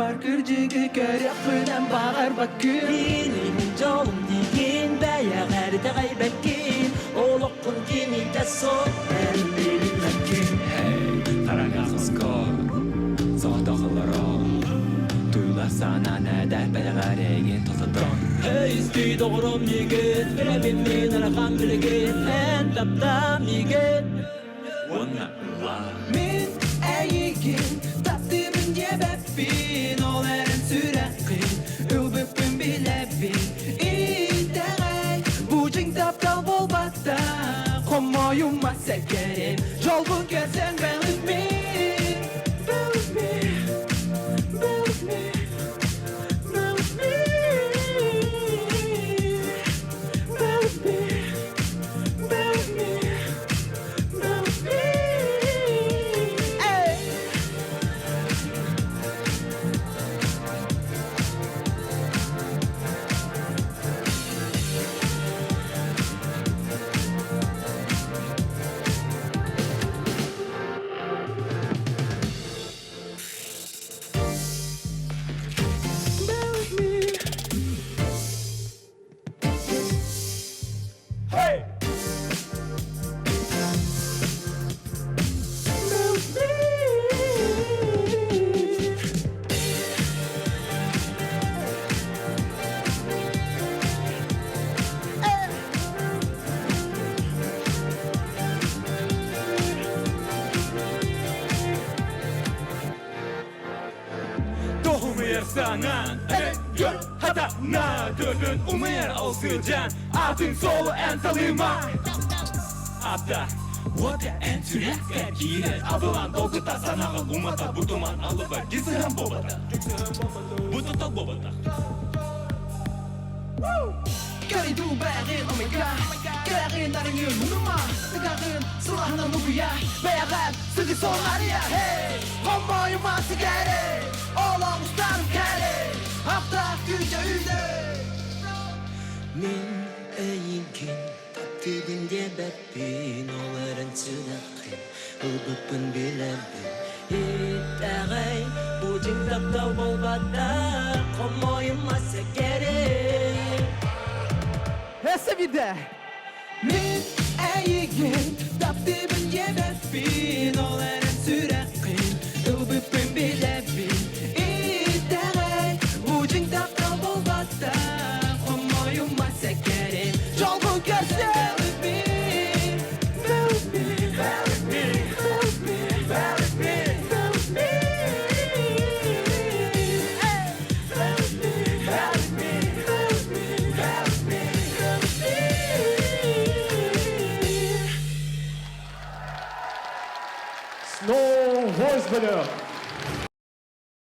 бар кыржыгы көрөк менен багар бакын Билэбин жолум деген баягы эрдэҕэй бэккин Олоккун кимите сол Билэбин бэккин Караңа кызкор Соотохолоро Туйлар сана nädär бэлэҕэрэгин тотодон Исти doğrum yigit Билэбин мен арыйҕын билгин Эн таптам yigit Мен эйигин таптыыбын диэбэппин Ол эрэн сүрэххин ылбыппын Билэбин Итэҕэй дьиэҥ таптал буолбатах Хомойума сэгэриэм дьолгун көрсүөҥ Билэбин Sana gör hatana dönün umer alsıcan atın solu en salıma Abda Wada en türekler giyilir Adılan dolguta sanağın umata Bu duman alıba gizlihan bobata Bu tutal bobata Karidu bağın oh my god Kırağın narın yılınıma Tıgağın sılahına muguya Beyağın sıkı sonları ya hey Homойума сэгэриэм Oğlan ustarım kere Hafta güce üde Мен эйигин таптыыбын диэбэппин Ол эрэн сүрэххин ылбыппын Билэбин Итэҕэй дьиэҥ таптал буолбатах Хомойума сэгэриэм Ese bir de Мен эйигин таптыыбын диэбэппин Ол эрэн сүрэххин ылбыппын Билэбин Итэҕэй дьиэҥ таптал буолбатах Хомойума сэгэриэм дьолгун көрсүөҥ No voice better.